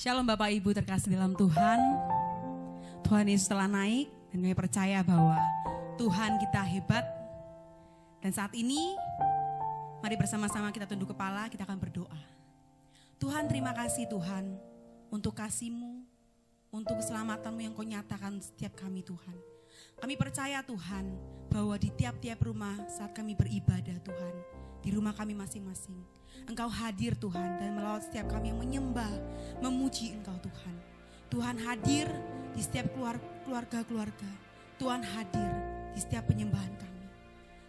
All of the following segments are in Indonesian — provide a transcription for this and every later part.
Shalom Bapak Ibu terkasih dalam Tuhan. Tuhan Yesus telah naik dan kami percaya bahwa Tuhan kita hebat. Dan saat ini mari bersama-sama kita tunduk kepala, kita akan berdoa. Tuhan, terima kasih Tuhan untuk kasih-Mu, untuk keselamatan-Mu yang Kau nyatakan setiap kami Tuhan. Kami percaya Tuhan bahwa di tiap-tiap rumah saat kami beribadah Tuhan, di rumah kami masing-masing, Engkau hadir Tuhan dan melawat setiap kami yang menyembah, memuji Engkau Tuhan. Tuhan hadir di setiap keluarga-keluarga. Tuhan hadir di setiap penyembahan kami.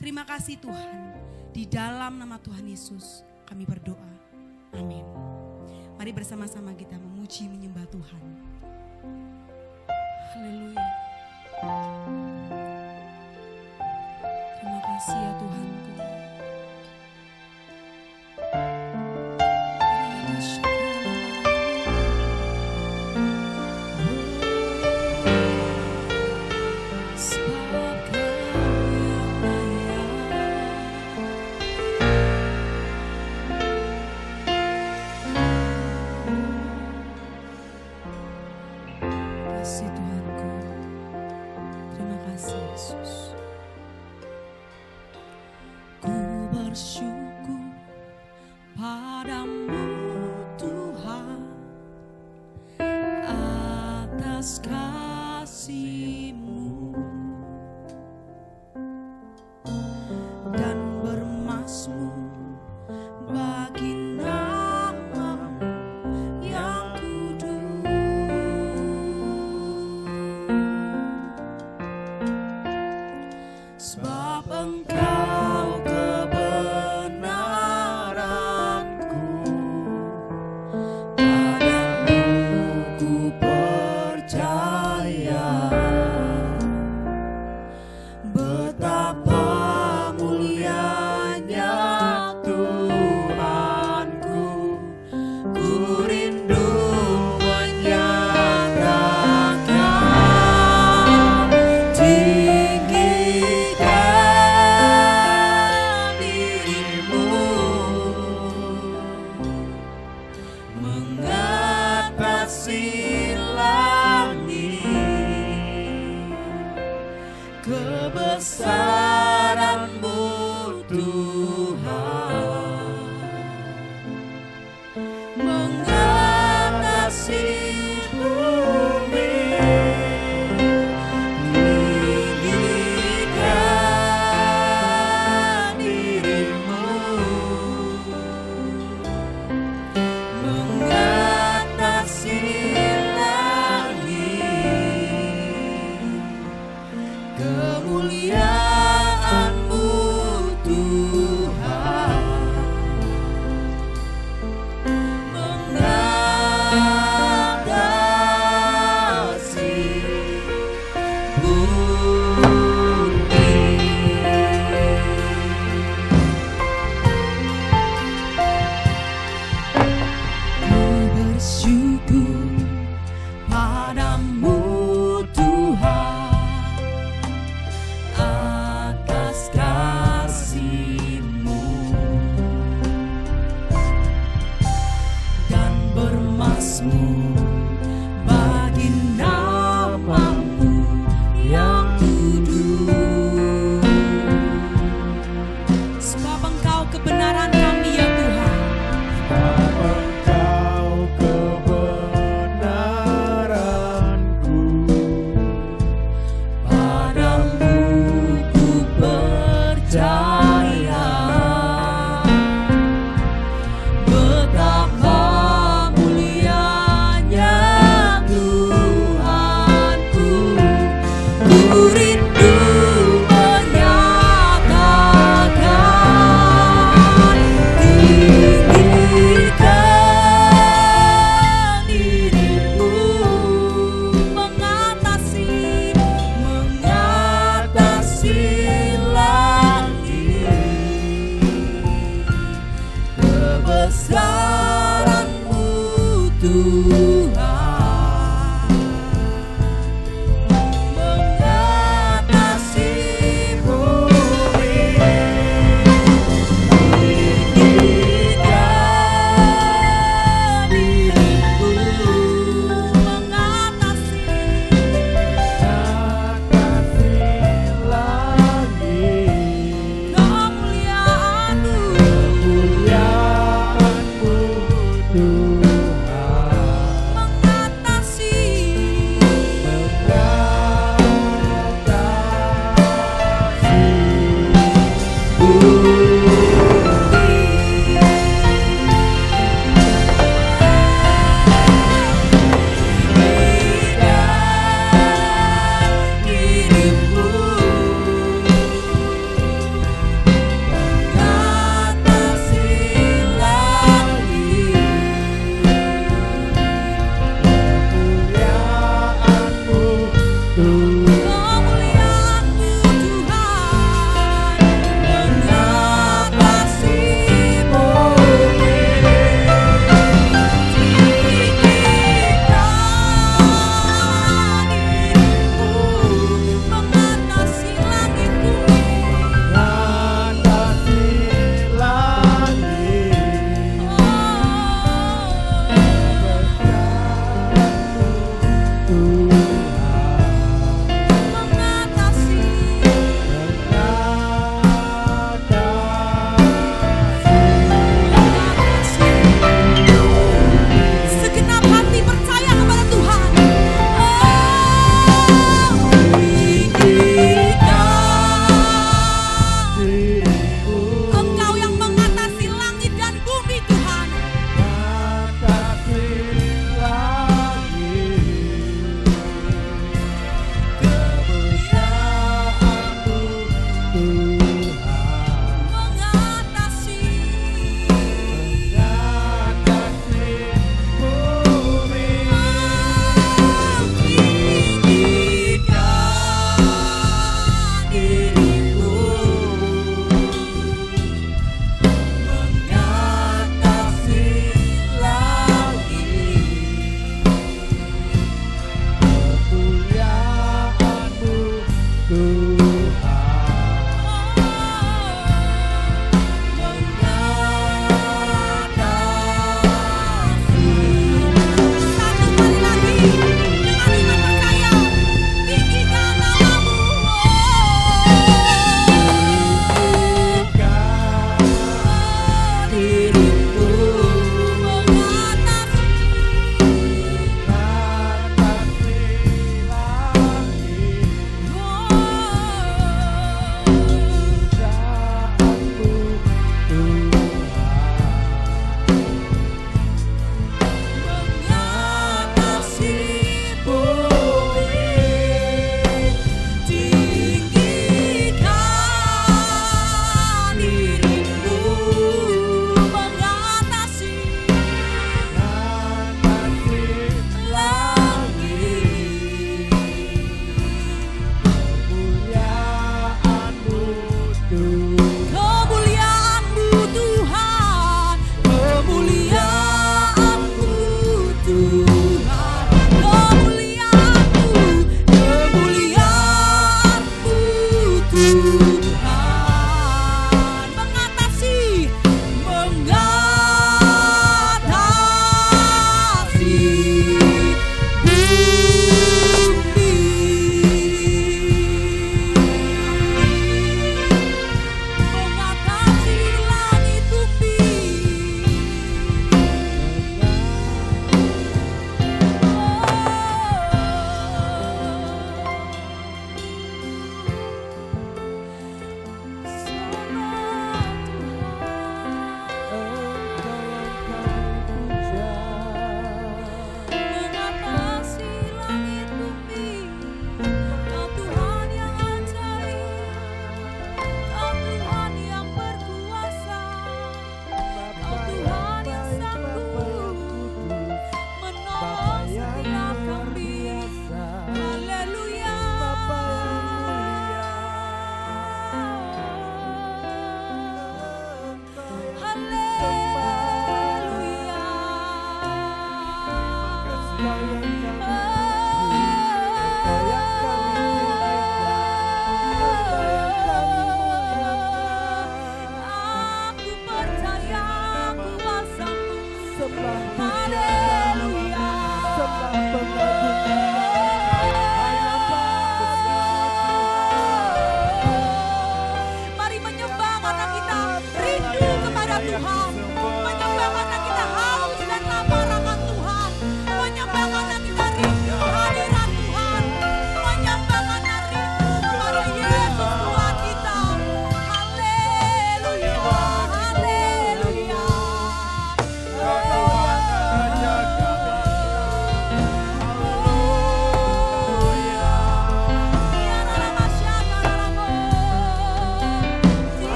Terima kasih Tuhan, di dalam nama Tuhan Yesus kami berdoa. Amin. Mari bersama-sama kita memuji menyembah Tuhan. Haleluya. Terima kasih ya Tuhanku. Di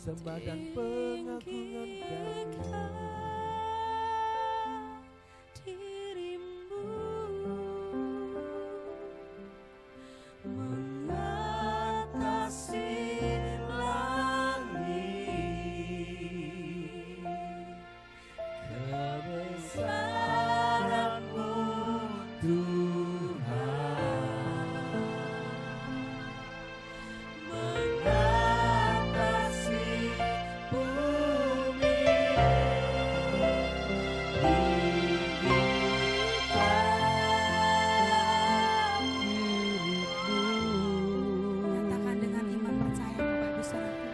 sembah dan pengagungan kami. Dirimu mengatasi langit, kebesaran-Mu Tuhan, mengatasi bumi, nyatakan dengan iman percaya Bapak Ibu Saudaraku,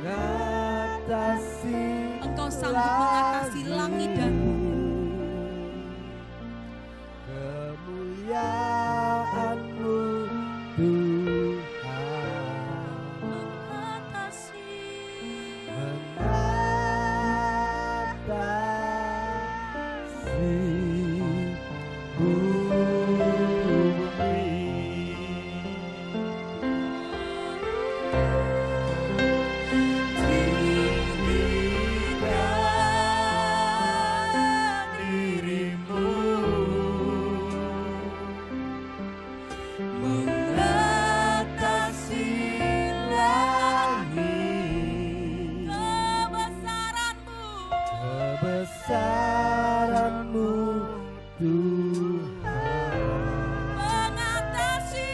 mengatasi Engkau sanggup mengatasi langit dan bumi. kemuliaan-Mu Tuhan, Mengatasi kebesaran-Mu Tuhan, mengatasi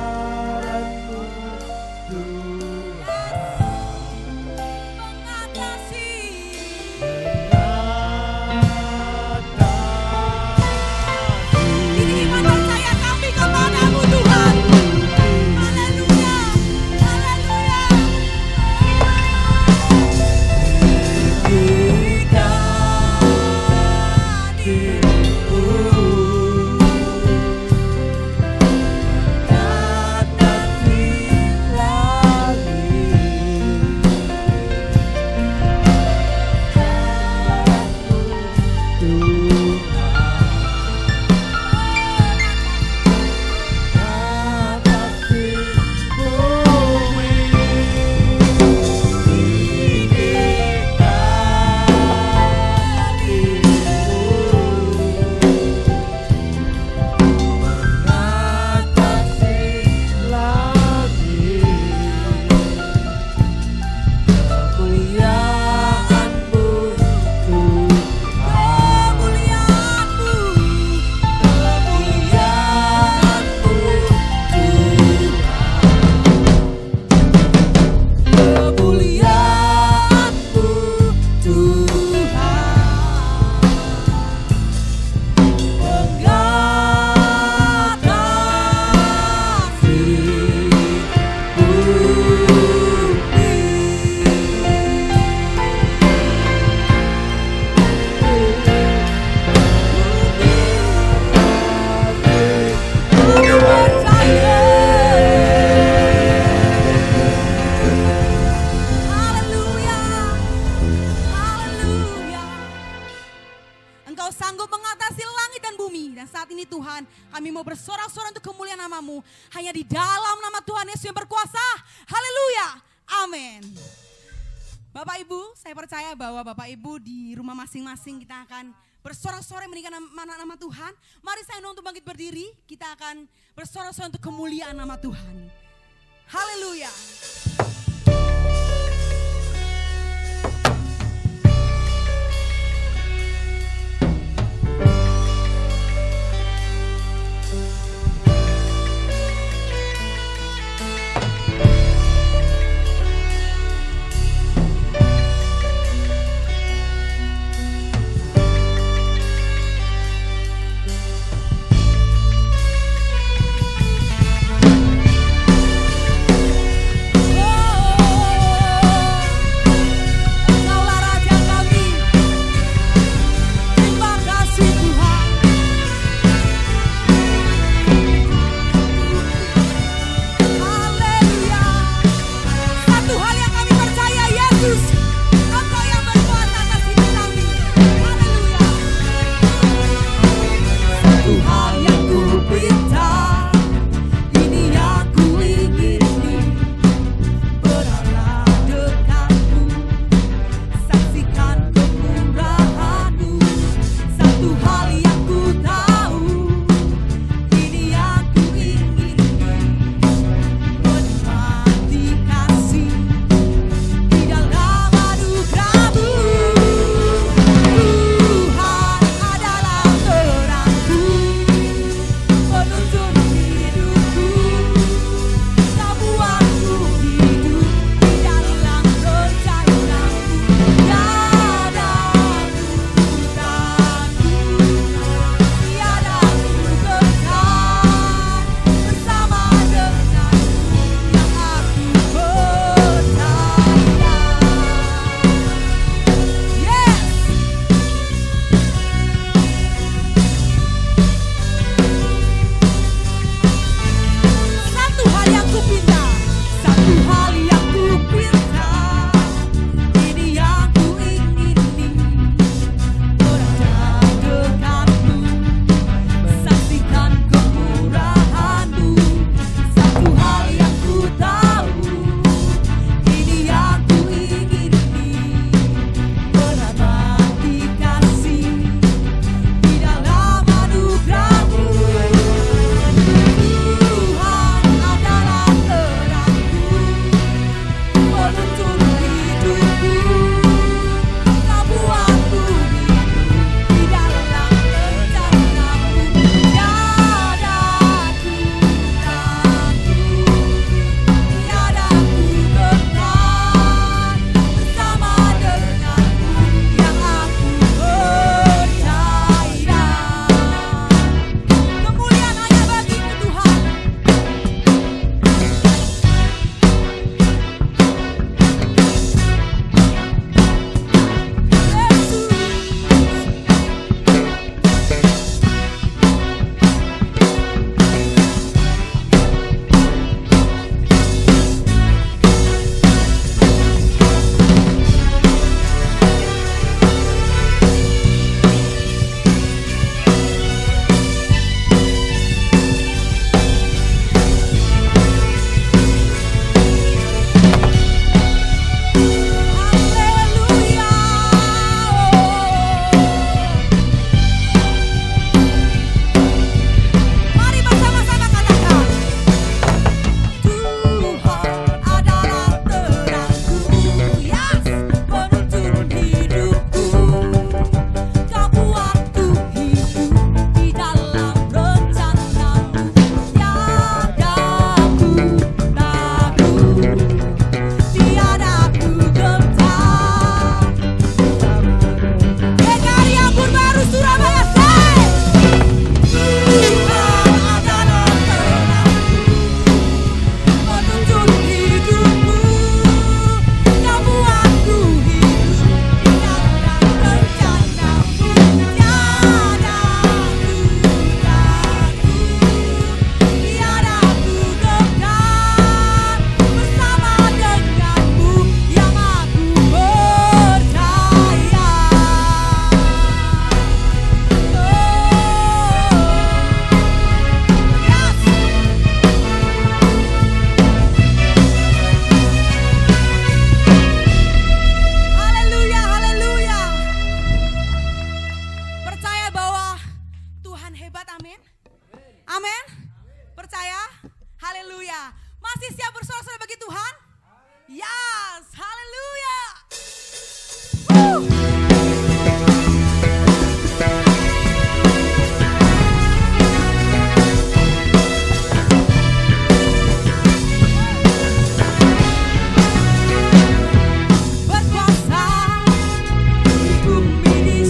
kebesaran-Mu Tuhan, mengatasi ini iman percaya kami kepada-Mu Tuhan. Haleluya, haleluya. Jika dirimu mengatasi Engkau sanggup mengatasi langit dan bumi. Dan saat ini Tuhan, kami mau bersorak-sorai untuk kemuliaan nama-Mu. Hanya di dalam nama Tuhan Yesus yang berkuasa. Haleluya. Amin. Bapak Ibu, saya percaya bahwa Bapak Ibu di rumah masing-masing kita akan bersorak-sorai meninggikan nama Tuhan. Mari saya undang untuk bangkit berdiri. Kita akan bersorak-sorai untuk kemuliaan nama Tuhan. Haleluya. Oh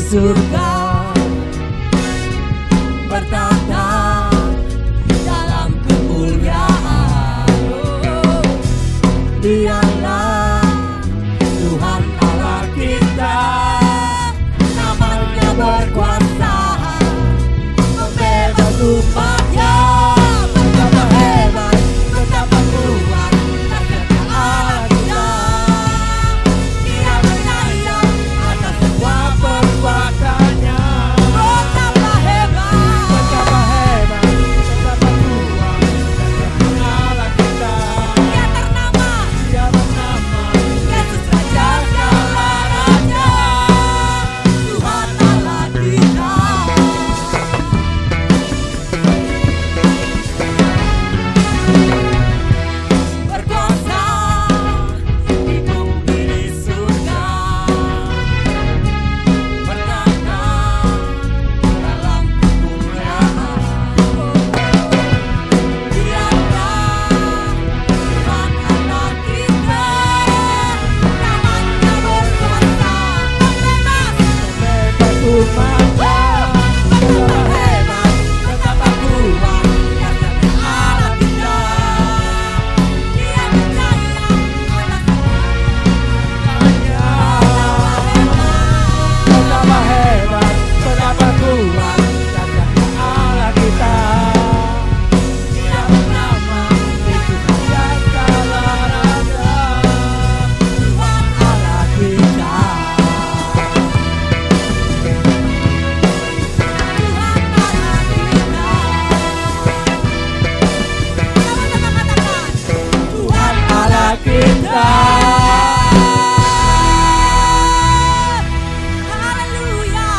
surga bertata dalam kemuliaan. Dialah Tuhan Allah kita, namanya berkuasa membebas umatnya. Betapa hebat, betapa kuat karya Allah kita. Dia menyayang atas semua perbuatannya. Betapa hebat, betapa kuat karya Allah kita. Dia bernama Yesus Raja segala raja, Tuhan Allah kita. Berkuasa di bumi di surga, bertata dalam kemuliaan. Dialah Tuhan Allah kita, namanya berkuasa membebas umatnya. Betapa hebat, betapa kuat karya Allah kita. Dia menyayang atas semuanya. Betapa hebat, betapa kuat karya Allah kita. Dia bernama Yesus Raja segala raja, Tuhan Allah kita. Tuhan Allah kita. Sama-sama katakan, Tuhan Allah kita. Haleluya.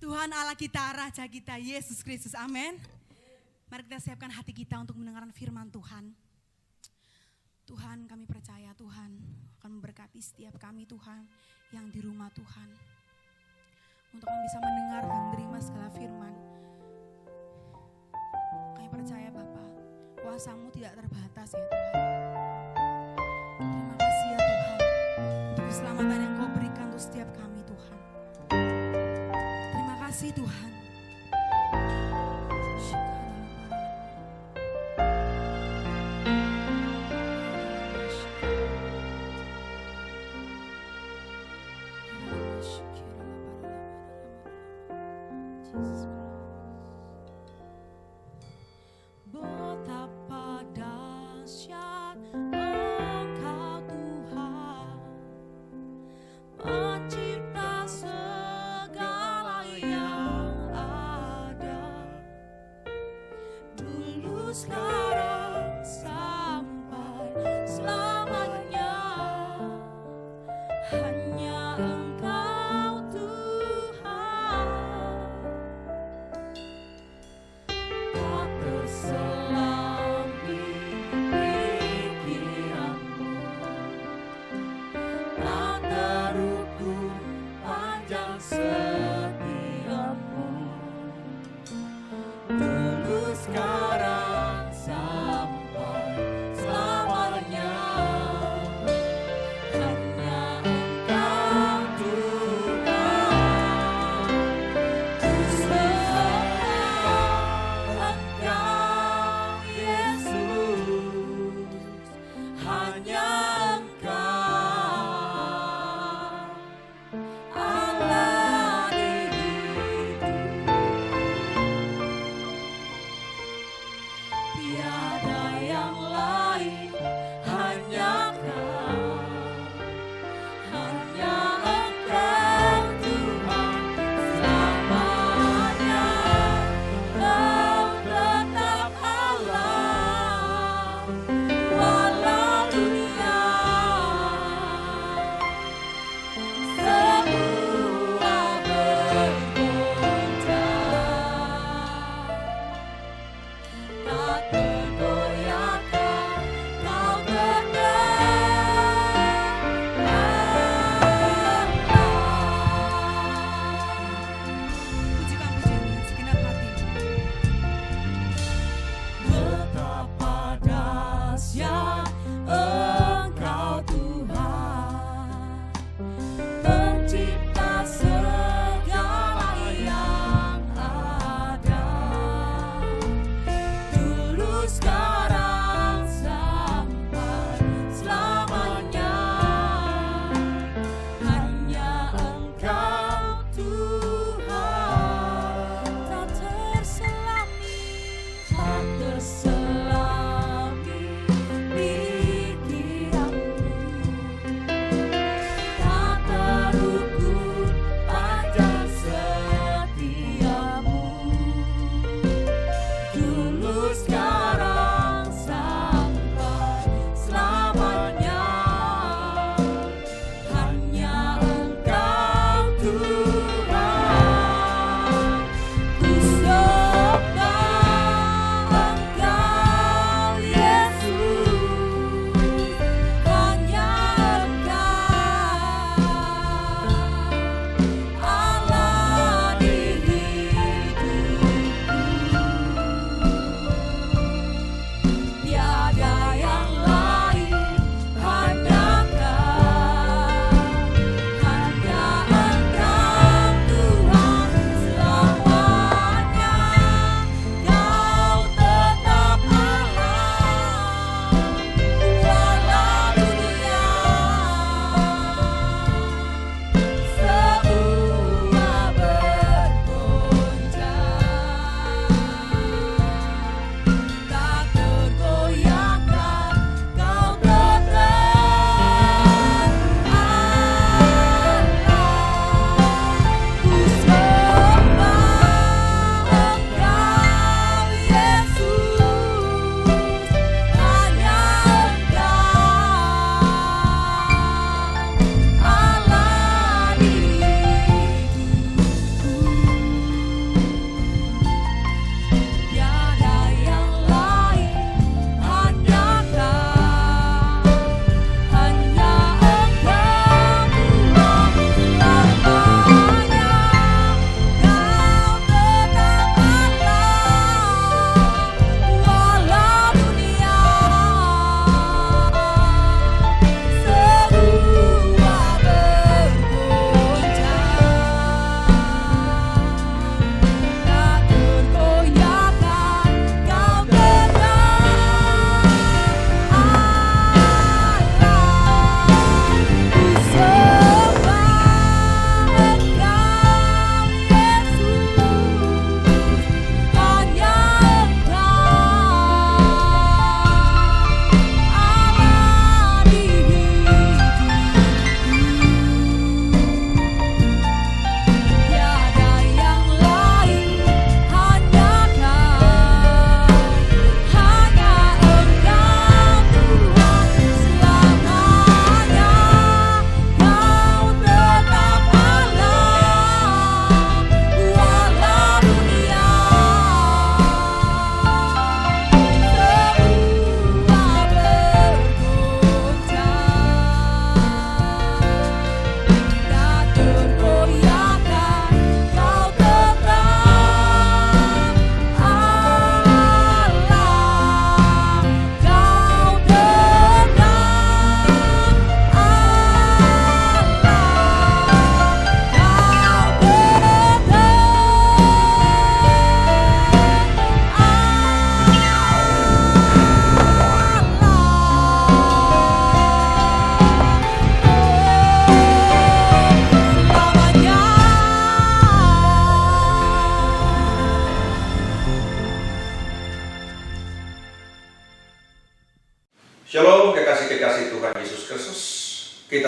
Tuhan Allah kita, Raja kita, Yesus Kristus. Amin. Mari kita siapkan hati kita untuk mendengarkan firman Tuhan. Tuhan, kami percaya Tuhan akan memberkati setiap kami Tuhan yang di rumah Tuhan. Untuk kami bisa mendengar dan menerima segala firman. Kami percaya Bapa, kuasa-Mu tidak terbatas ya Tuhan. Terima kasih ya Tuhan untuk keselamatan yang Kau berikan untuk setiap kami Tuhan. Terima kasih Tuhan. Betapa dahsyat Engkau Tuhan, mencipta segala yang ada, dulu sekarang sampai selamanya. Hanya Engkau Tuhan, tak terselam di pikiranmu, tak terukur panjang setiamu, dulu sekarang sampai selamanya. Hanya Engkau Tuhan, Engkau Yesus, hanya Engkau Allah di hidup.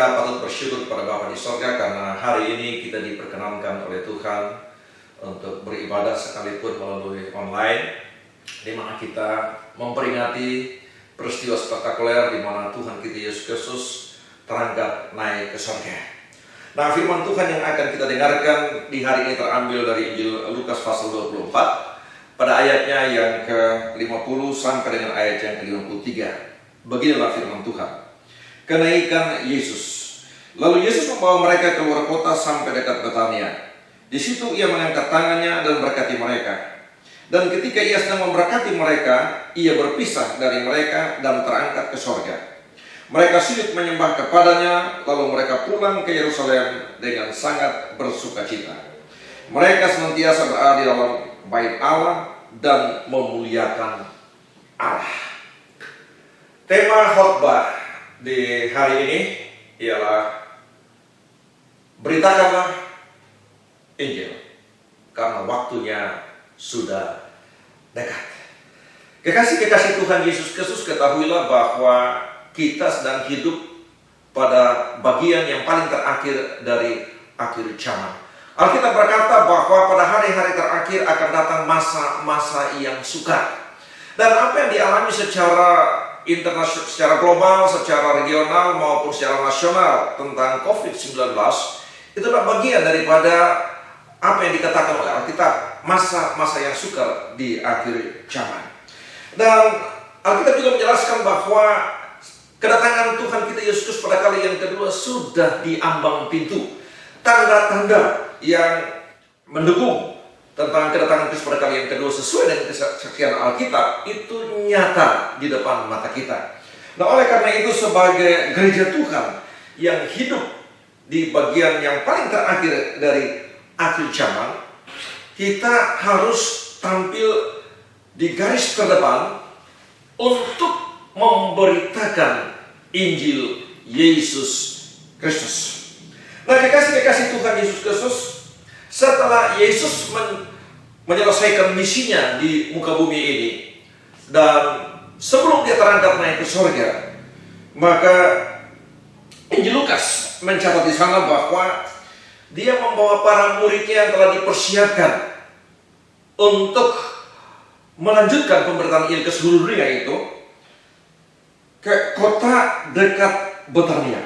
kita patut bersyukur kepada Bapa di sorga karena hari ini kita diperkenankan oleh Tuhan untuk beribadah sekalipun melalui online, di mana kita memperingati peristiwa spektakuler di mana Tuhan kita Yesus Kristus terangkat naik ke sorga. Nah, firman Tuhan yang akan kita dengarkan di hari ini terambil dari Injil Lukas pasal 24 pada ayatnya yang ke-50 sampai dengan ayat yang ke-53. Beginilah firman Tuhan. Kenaikan Yesus. Lalu Yesus membawa mereka keluar kota sampai dekat Betania. Di situ ia mengangkat tangannya dan berkati mereka. Dan ketika ia sedang memberkati mereka, ia berpisah dari mereka dan terangkat ke sorga. Mereka sujud menyembah kepadanya, lalu mereka pulang ke Yerusalem dengan sangat bersukacita. Mereka senantiasa berada di dalam bait Allah dan memuliakan Allah. Tema khotbah di hari ini ialah beritakanlah Injil karena waktunya sudah dekat. Kekasih-kekasih Tuhan Yesus Kristus, ketahuilah bahwa kita sedang hidup pada bagian yang paling terakhir dari akhir zaman. Alkitab berkata bahwa pada hari-hari terakhir akan datang masa-masa yang sukar. Dan apa yang dialami secara internasional, secara global, secara regional maupun secara nasional tentang COVID-19 itulah bagian daripada apa yang dikatakan oleh Alkitab, masa-masa yang sukar di akhir zaman. Dan Alkitab juga menjelaskan bahwa kedatangan Tuhan kita Yesus Kristus pada kali yang kedua sudah di ambang pintu. Tanda-tanda yang mendukung tentang kedatangan Kristus pada kali yang kedua sesuai dengan kesaksian Alkitab itu nyata di depan mata kita. Nah, oleh karena itu sebagai gereja Tuhan yang hidup di bagian yang paling terakhir dari akhir zaman, kita harus tampil di garis terdepan untuk memberitakan Injil Yesus Kristus. Nah, kekasih-kekasih Tuhan Yesus Kristus, setelah Yesus menyelesaikan misinya di muka bumi ini, dan sebelum dia terangkat naik ke sorga, maka Injil Lukas mencatat di sana bahwa dia membawa para muridnya yang telah dipersiapkan untuk melanjutkan pemberitaan Injil ke seluruh dunia itu ke kota dekat Betania.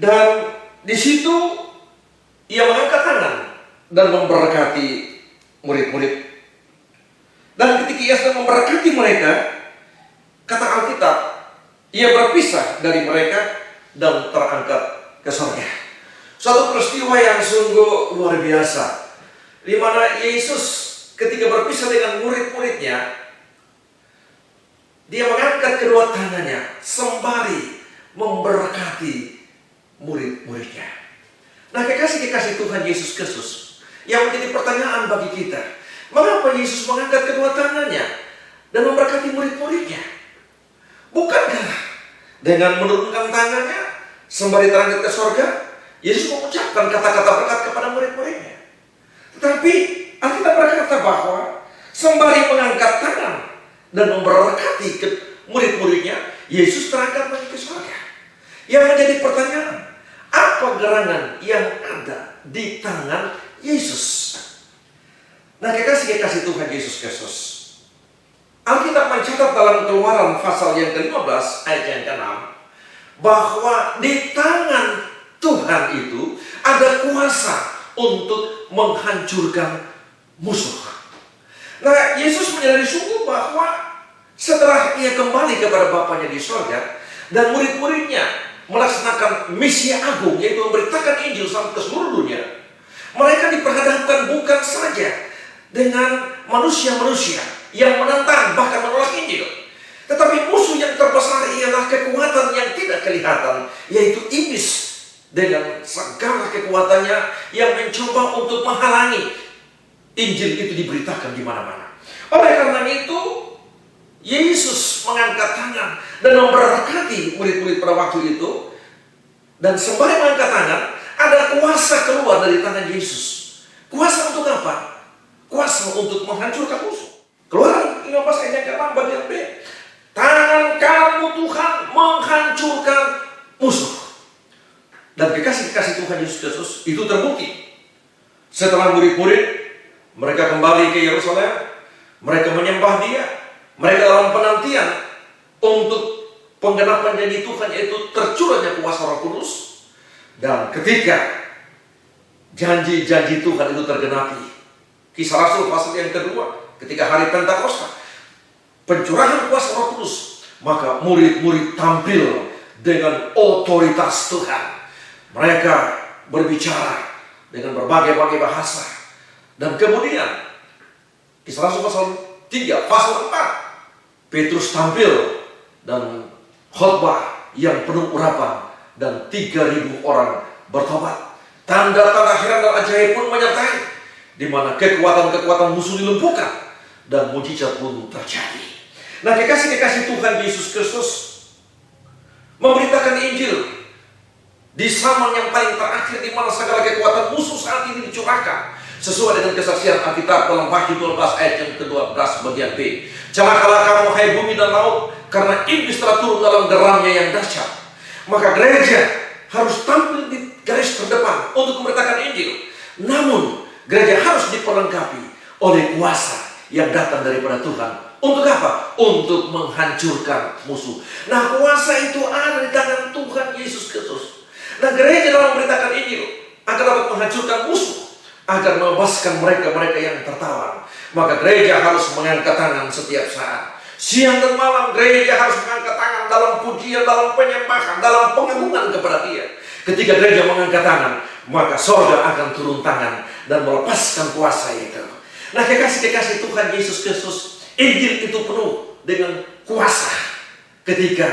Dan di situ ia mengangkat tangan dan memberkati murid-murid. Dan ketika ia sedang memberkati mereka, kata Alkitab, ia berpisah dari mereka dan terangkat ke surga. Suatu peristiwa yang sungguh luar biasa, di mana Yesus ketika berpisah dengan murid-muridnya, dia mengangkat kedua tangannya sembari memberkati murid-muridnya. Nah, kekasih-kekasih Tuhan Yesus Kristus, yang menjadi pertanyaan bagi kita, mengapa Yesus mengangkat kedua tangannya dan memberkati murid-muridnya? Bukankah dengan menurunkan tangannya sembari terangkat ke sorga, Yesus mengucapkan kata-kata berkat kepada murid-muridnya? Tetapi Alkitab berkata bahwa sembari mengangkat tangan dan memberkati ke murid-muridnya, Yesus terangkat naik ke sorga. Yang menjadi pertanyaan, apa gerangan yang ada di tangan Yesus? Nah, kekasih-kekasih Tuhan Yesus Kristus, Alkitab mencatat dalam Keluaran pasal yang ke-15 ayat yang ke-6 bahwa di tangan Tuhan itu ada kuasa untuk menghancurkan musuh. Nah, Yesus menyadari sungguh bahwa setelah ia kembali kepada Bapanya di surga dan murid-muridnya melaksanakan misi agung, yaitu memberitakan Injil sampai ke seluruh dunia, mereka diperhadapkan bukan saja dengan manusia-manusia yang menentang bahkan menolak Injil, tetapi musuh yang terbesar ialah kekuatan yang tidak kelihatan, yaitu iblis dengan segala kekuatannya yang mencoba untuk menghalangi Injil itu diberitakan di mana-mana. Oleh karena itu, Yesus mengangkat tangan dan memberkati murid-murid pada waktu itu. Dan sembari mengangkat tangan, ada kuasa keluar dari tangan Yesus. Kuasa untuk apa? Kuasa untuk menghancurkan musuh. Keluaran 15 ayat yang ke-6 bagian B. Tangan kananmu Tuhan menghancurkan musuh. Dan kekasih-kekasih Tuhan Yesus Kristus itu terbukti. Setelah murid-murid mereka kembali ke Yerusalem, mereka menyembah Dia, mereka dalam penantian untuk penggenapan janji Tuhan, yaitu tercurahnya kuasa Roh Kudus. Dan ketika janji-janji Tuhan itu tergenapi, Kisah Rasul pasal yang kedua, ketika hari Pentakosta, pencurahan kuasa Roh Kudus, maka murid-murid tampil dengan otoritas Tuhan. Mereka berbicara dengan berbagai-bagai bahasa. Dan kemudian Kisah Rasul pasal 3, pasal 4, Petrus tampil dan khotbah yang penuh urapan, dan 3.000 orang bertobat. Tanda-tanda heran dan ajaib pun menyertai, di mana kekuatan-kekuatan musuh dilumpuhkan dan mujizat pun terjadi. Nah, kekasih-kekasih Tuhan Yesus Kristus memberitakan Injil di zaman yang paling terakhir, di mana segala kekuatan musuh saat ini dicurahkan, sesuai dengan kesaksian Alkitab dalam Wahyu 12 ayat yang ke-12 bagian B. Celakalah kamu, hai bumi dan laut, karena iblis telah turun dalam geramnya yang dahsyat. Maka gereja harus tampil di garis terdepan untuk memberitakan Injil. Namun gereja harus diperlengkapi oleh kuasa yang datang daripada Tuhan. Untuk apa? Untuk menghancurkan musuh. Nah, kuasa itu ada di tangan Tuhan Yesus Kristus. Nah, gereja dalam memberitakan Injil agar dapat menghancurkan musuh, agar membebaskan mereka-mereka yang tertawan, maka gereja harus mengangkat tangan setiap saat. Siang dan malam gereja harus mengangkat tangan dalam pujian, dalam penyembahan, dalam pengagungan kepada Dia. Ketika gereja mengangkat tangan, maka sorga akan turun tangan dan melepaskan kuasa itu. Nah, kekasih-kekasih Tuhan Yesus Kristus, Injil itu penuh dengan kuasa ketika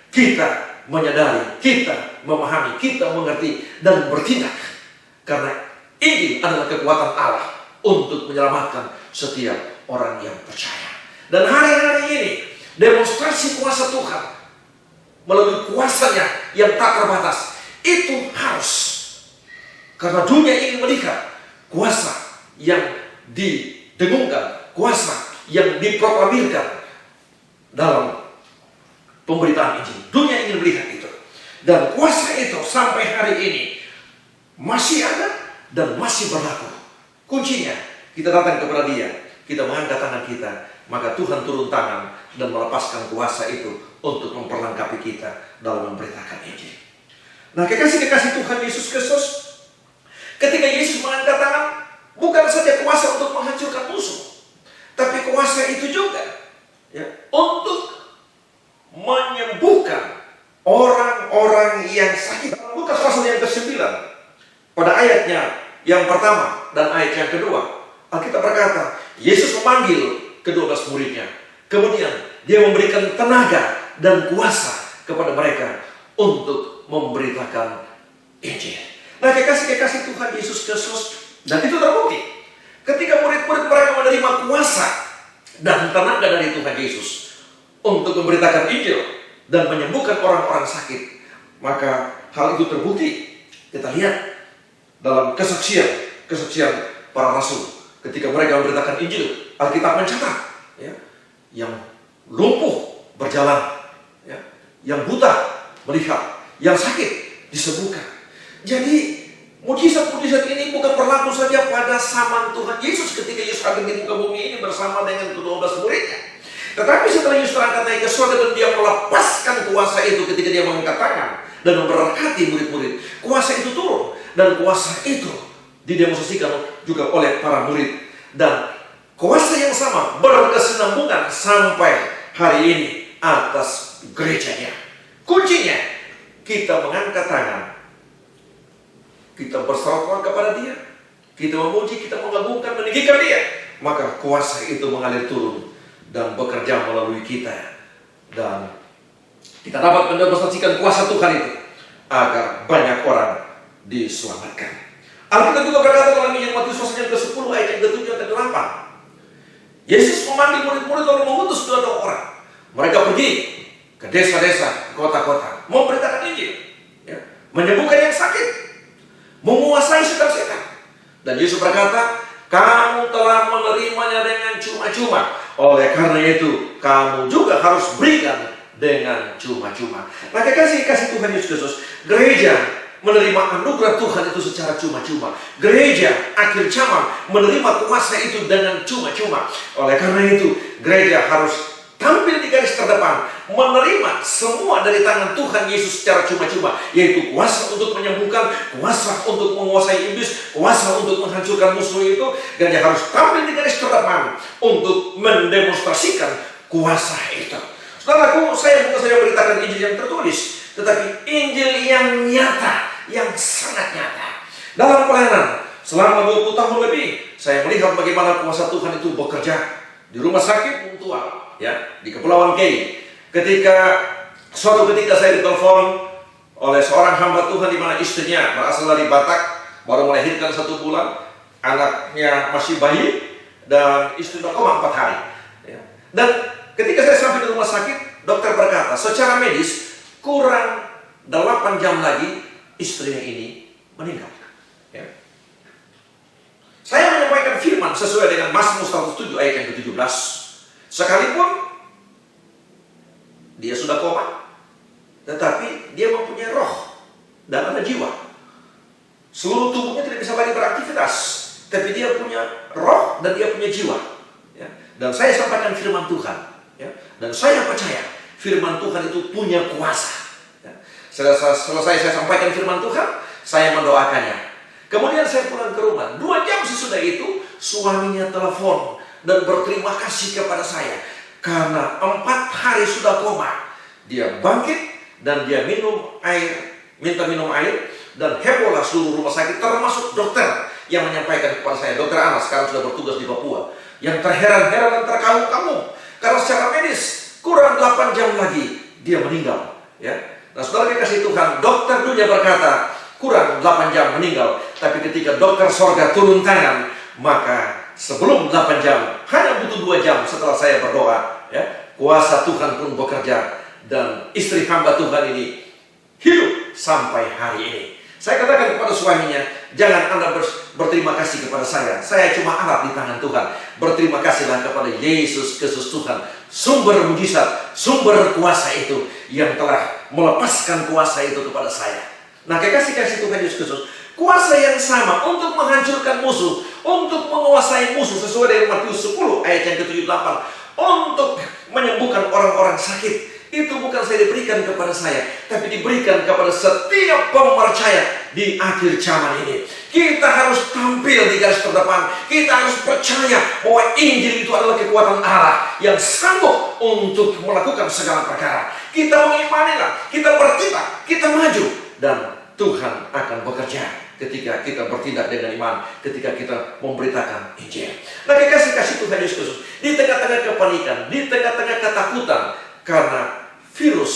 kita menyadari, kita memahami, kita mengerti dan bertindak. Karena Injil adalah kekuatan Allah untuk menyelamatkan setiap orang yang percaya. Dan hari-hari ini demonstrasi kuasa Tuhan melalui kuasanya yang tak terbatas itu harus, karena dunia ingin melihat kuasa yang didengungkan, kuasa yang diproklamirkan dalam pemberitaan Injil. Dunia ingin melihat itu. Dan kuasa itu sampai hari ini masih ada dan masih berlaku. Kuncinya, kita datang kepada Dia, kita mengangkat tangan kita, maka Tuhan turun tangan dan melepaskan kuasa itu untuk memperlengkapi kita dalam memberitakan Injil. Nah, kekasih-kekasih Tuhan Yesus Kristus, ketika Yesus mengangkat tangan, bukan saja kuasa untuk menghancurkan musuh, tapi kuasa itu juga untuk menyembuhkan orang-orang yang sakit. Lukas pasal yang ke-9, pada ayatnya yang pertama dan ayat yang kedua, Alkitab berkata, Yesus memanggil ke-12 muridnya. Kemudian Dia memberikan tenaga dan kuasa kepada mereka untuk memberitakan Injil. Nah, kekasih-kekasih Tuhan Yesus Kristus, dan itu terbukti ketika murid-murid mereka menerima kuasa dan tenaga dari Tuhan Yesus untuk memberitakan Injil dan menyembuhkan orang-orang sakit. Maka hal itu terbukti. Kita lihat dalam kesaksian para rasul ketika mereka memberitakan Injil. Alkitab mencatat yang lumpuh berjalan, yang buta melihat, yang sakit disembuhkan. Jadi mujizat-mujizat ini bukan berlaku saja pada zaman Tuhan Yesus ketika Yesus hadir di muka bumi ini bersama dengan ke-12 muridnya. Tetapi setelah Yesus terangkat naik ke surga dan Dia melepaskan kuasa itu ketika Dia mengangkat tangan dan memberkati murid-murid, kuasa itu turun dan kuasa itu didemonstrasikan juga oleh para murid, dan kuasa yang sama berkesinambungan sampai hari ini atas gerejanya. Kuncinya, kita mengangkat tangan, kita berserah kepada Dia, kita memuji, kita mengagungkan, meninggikan Dia, maka kuasa itu mengalir turun dan bekerja melalui kita, dan kita dapat mendemonstrasikan kuasa Tuhan itu agar banyak orang diselamatkan. Alkitab juga berkata dalam Injil Matius pasal yang ke-10 ayat yang ke-7 dan ke-8, Yesus memanggil murid-murid lalu mengutus 2 orang. Mereka pergi ke desa-desa, kota-kota, memberitakan Injil, menyembuhkan yang sakit, menguasai setan-setan. Dan Yesus berkata, kamu telah menerimanya dengan cuma-cuma, oleh karena itu kamu juga harus berikan dengan cuma-cuma. Nah, kekasih Tuhan Yesus Kristus, gereja menerima anugerah Tuhan itu secara cuma-cuma. Gereja akhir zaman menerima kuasa itu dengan cuma-cuma. Oleh karena itu, gereja harus tampil di garis terdepan, menerima semua dari tangan Tuhan Yesus secara cuma-cuma, yaitu kuasa untuk menyembuhkan, kuasa untuk menguasai iblis, kuasa untuk menghancurkan musuh itu. Gereja harus tampil di garis terdepan untuk mendemonstrasikan kuasa itu. Saudaraku, saya bukan saja beritakan Injil yang tertulis, tetapi Injil yang nyata, yang sangat nyata. Dalam pelayanan selama 20 tahun lebih, saya melihat bagaimana kuasa Tuhan itu bekerja di rumah sakit Mutual, ya, di Kepulauan Kei. Suatu ketika saya ditelepon oleh seorang hamba Tuhan di mana istrinya berasal dari Batak, baru melahirkan 1 bulan, anaknya masih bayi, dan istri koma 4 hari. Ya. Dan ketika saya sampai di rumah sakit, dokter berkata, secara medis kurang 8 jam lagi istrinya ini meninggal. Ya. Saya menyampaikan firman sesuai dengan Mazmur 107 ayat yang ke-17. Sekalipun dia sudah koma, tetapi dia mempunyai roh dan ada jiwa. Seluruh tubuhnya tidak bisa lagi beraktivitas, tapi dia punya roh dan dia punya jiwa. Ya. Dan saya sampaikan firman Tuhan. Ya. Dan saya percaya firman Tuhan itu punya kuasa. Ya. Selesai saya sampaikan firman Tuhan, saya mendoakannya. Kemudian saya pulang ke rumah. 2 jam sesudah itu, suaminya telepon dan berterima kasih kepada saya. Karena 4 hari sudah koma. Dia bangkit dan dia minta minum air. Dan hebohlah seluruh rumah sakit, termasuk dokter yang menyampaikan kepada saya. Dokter Anas sekarang sudah bertugas di Papua. Yang terheran-heran dan terkagum-kagum. Karena secara medis, kurang 8 jam lagi dia meninggal. Ya. Nah, saudara dikasih Tuhan, dokter dunia berkata, kurang 8 jam meninggal. Tapi ketika dokter sorga turun tangan, maka sebelum 8 jam, hanya butuh 2 jam setelah saya berdoa, ya, kuasa Tuhan pun bekerja. Dan istri hamba Tuhan ini hidup sampai hari ini. Saya katakan kepada suaminya, jangan Anda berterima kasih kepada saya cuma alat di tangan Tuhan. Berterima kasihlah kepada Yesus Kristus Tuhan, sumber mujizat, sumber kuasa itu, yang telah melepaskan kuasa itu kepada saya. Nah, kekasih-kasih Tuhan Yesus Kristus, kuasa yang sama untuk menghancurkan musuh, untuk menguasai musuh sesuai dengan Matius 10 ayat yang ke-78, untuk menyembuhkan orang-orang sakit, itu bukan saya diberikan kepada saya, tapi diberikan kepada setiap pemercaya di akhir zaman ini. Kita harus tampil di garis terdepan. Kita harus percaya bahwa Injil itu adalah kekuatan Allah yang sanggup untuk melakukan segala perkara. Kita mengimanilah, kita bertindak, kita maju, dan Tuhan akan bekerja ketika kita bertindak dengan iman, ketika kita memberitakan Injil. Nah, kekasih-kasih Tuhan Yesus Kristus, di tengah-tengah kepanikan, di tengah-tengah ketakutan karena virus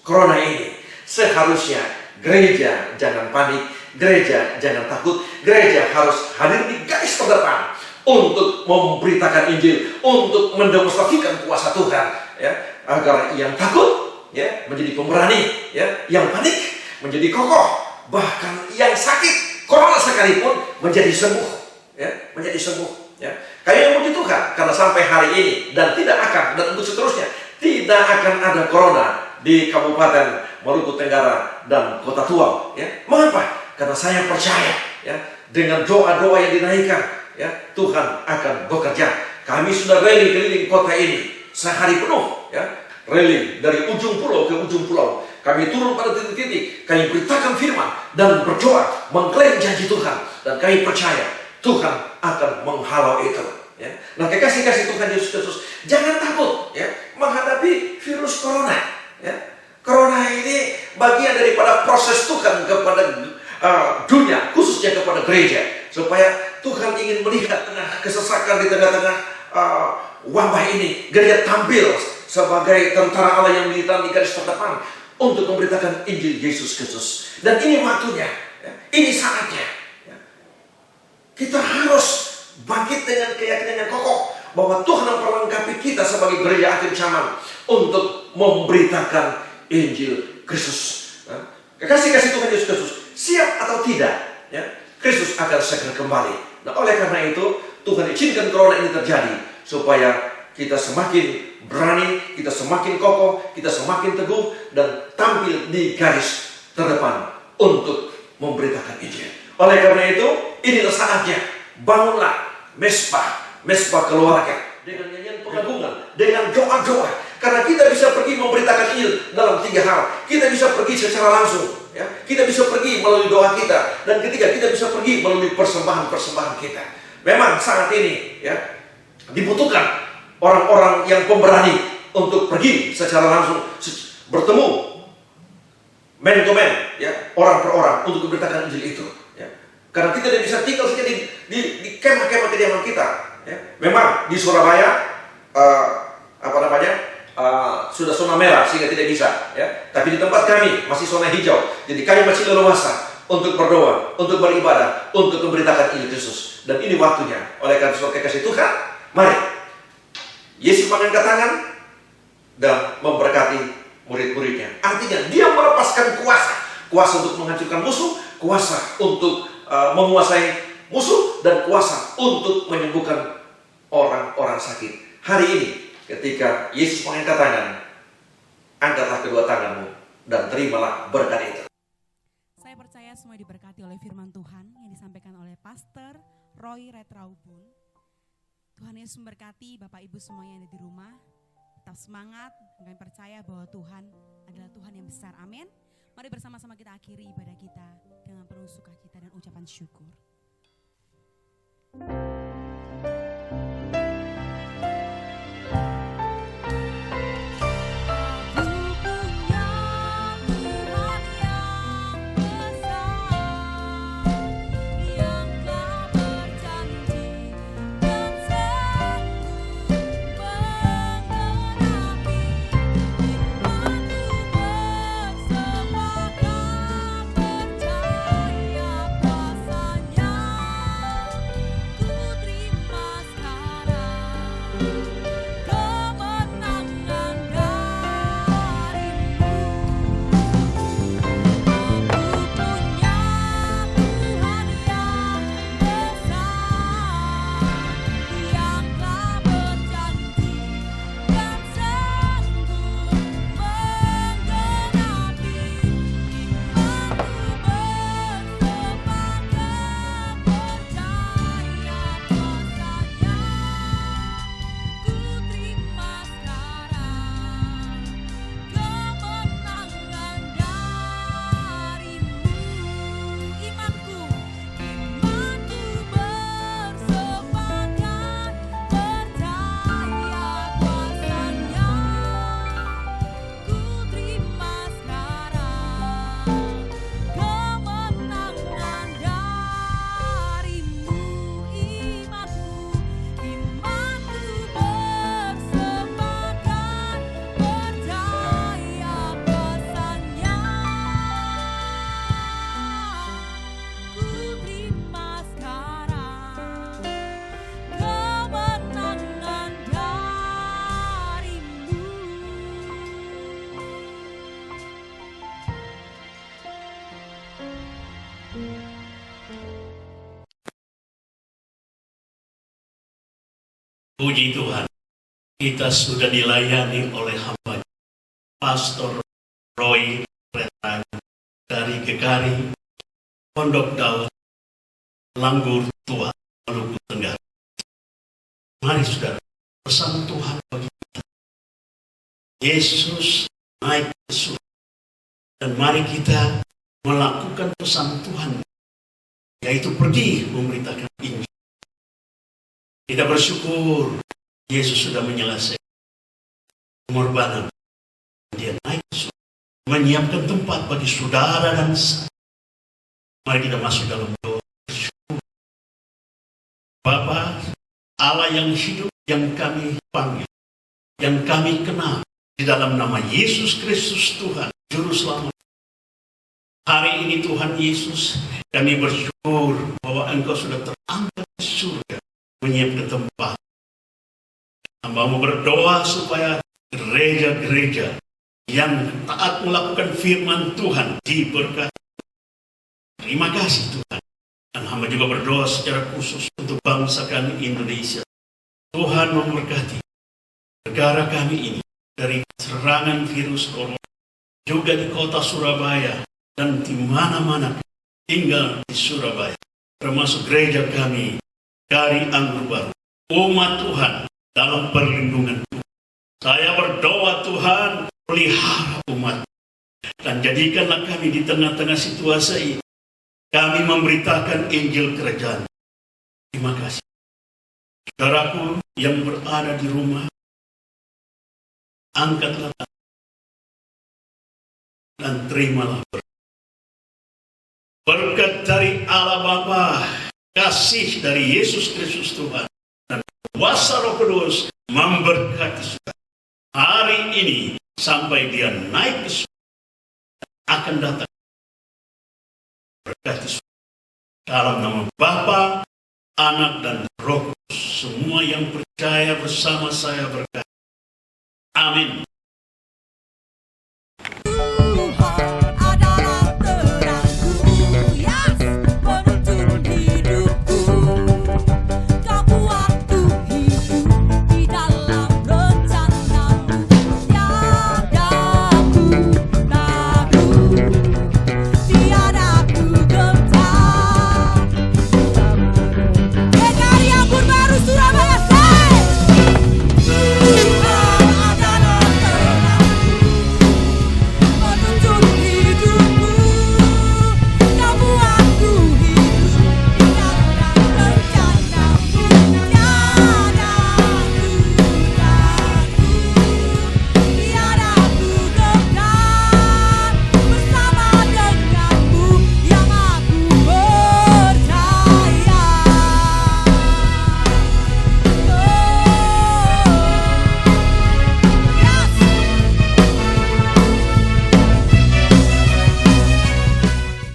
corona ini, seharusnya gereja jangan panik, gereja jangan takut, gereja harus hadir di garis terdepan untuk memberitakan Injil, untuk mendemonstrasikan kuasa Tuhan, ya, agar yang takut, ya, menjadi pemberani, ya, yang panik menjadi kokoh, bahkan yang sakit corona sekalipun menjadi sembuh, ya, menjadi sembuh, ya. Kami memuji Tuhan karena sampai hari ini dan tidak akan, dan untuk seterusnya tidak akan ada corona di Kabupaten Maluku Tenggara dan Kota Tual, ya. Mengapa? Karena saya percaya, ya, dengan doa-doa yang dinaikkan, ya, Tuhan akan bekerja. Kami sudah rally keliling kota ini sehari penuh, ya, rally dari ujung pulau ke ujung pulau. Kami turun pada titik-titik, kami beritakan firman dan berdoa, mengklaim janji Tuhan, dan kami percaya Tuhan akan menghalau itu. Ya. Nah, kekasih-kasih Tuhan Yesus Kristus, jangan takut, ya, menghadapi virus corona. Ya. Corona ini bagian daripada proses Tuhan kepada dunia, khususnya kepada gereja, supaya Tuhan ingin melihat tengah kesesakan, di tengah-tengah wabah ini, gereja tampil sebagai tentara Allah yang militan di garis terdepan untuk memberitakan Injil Yesus Kristus. Dan ini waktunya, ya, ini saatnya, ya. Kita harus bangkit dengan keyakinan yang kokoh bahwa Tuhan memperlengkapi kita sebagai gereja akhir zaman untuk memberitakan Injil Kristus. Ya. Kekasih-kasih Tuhan Yesus Kristus, siap atau tidak, ya, Kristus akan segera kembali. Nah, oleh karena itu Tuhan izinkan corona ini terjadi supaya kita semakin berani, kita semakin kokoh, kita semakin teguh, dan tampil di garis terdepan untuk memberitakan Injil. Oleh karena itu, inilah saatnya. Bangunlah mesbah keluarga dengan nyanyian pengagungan, dengan doa-doa. Karena kita bisa pergi memberitakan Injil dalam 3 hal. Kita bisa pergi secara langsung, ya. Kita bisa pergi melalui doa kita, dan ketiga, kita bisa pergi melalui persembahan kita. Memang saat ini, ya, dibutuhkan orang-orang yang pemberani untuk pergi secara langsung, bertemu man to man, ya, orang per orang untuk memberitakan Injil itu. Ya. Karena kita tidak bisa tinggal saja di kemah-kemah kediaman kita. Ya. Memang di Surabaya, sudah zona merah sehingga tidak bisa. Ya. Tapi di tempat kami masih zona hijau. Jadi kami masih leluasa untuk berdoa, untuk beribadah, untuk memberitakan Injil Kristus. Dan ini waktunya. Oleh karena sebagai kasih Tuhan, mari Yesus mengangkat tangan dan memberkati murid-muridnya. Artinya dia melepaskan kuasa untuk menghancurkan musuh, kuasa untuk menguasai musuh, dan kuasa untuk menyembuhkan orang-orang sakit. Hari ini ketika Yesus mengangkat tangan, angkatlah kedua tanganmu dan terimalah berkat itu. Saya percaya semua diberkati oleh firman Tuhan yang disampaikan oleh Pastor Roy Retraubun. Tuhan Yesus memberkati Bapak Ibu semua yang ada di rumah. Tetap semangat, kami percaya bahwa Tuhan adalah Tuhan yang besar. Amin. Mari bersama-sama kita akhiri ibadah kita dengan penuh sukacita dan ucapan syukur. Puji Tuhan, kita sudah dilayani oleh hamba Pastor Roy Retraubun dari GKRI Pondok Daud, Langgur Tua, Maluku Tenggara. Mari saudara, pesan Tuhan bagi kita. Yesus naik ke surga, dan mari kita melakukan pesan Tuhan, yaitu pergi memberitakan Injil. Kita bersyukur Yesus sudah menyelesaikan pengorbanan. Dia naik ke surga, menyiapkan tempat bagi saudara dan saya. Mari kita masuk dalam doa. Bapa Allah yang hidup, yang kami panggil, yang kami kenal di dalam nama Yesus Kristus Tuhan, Juru Selamat. Hari ini Tuhan Yesus, kami bersyukur bahwa Engkau sudah terangkat ke surga, menyiapkan tempat. Hamba-Mu berdoa supaya gereja-gereja yang taat melakukan firman Tuhan diberkati. Terima kasih Tuhan. Dan hamba juga berdoa secara khusus untuk bangsa kami Indonesia. Tuhan memberkati negara kami ini dari serangan virus corona, juga di kota Surabaya dan di mana-mana tinggal di Surabaya, termasuk gereja kami dari Anggur Baru, umat Tuhan dalam perlindungan Tuhan. Saya berdoa Tuhan, pelihara umat, dan jadikanlah kami di tengah-tengah situasi ini, kami memberitakan Injil Kerajaan. Terima kasih. Saudaraku yang berada di rumah, angkatlah tangan dan terimalah berkat dari Allah Bapa, kasih dari Yesus Kristus Tuhan, dan kuasa Roh Kudus memberkati saudara hari ini sampai dia naik ke surga, akan datang berkati saudara dalam nama Bapa, Anak, dan Roh Kudus. Semua yang percaya bersama saya berkata, amin.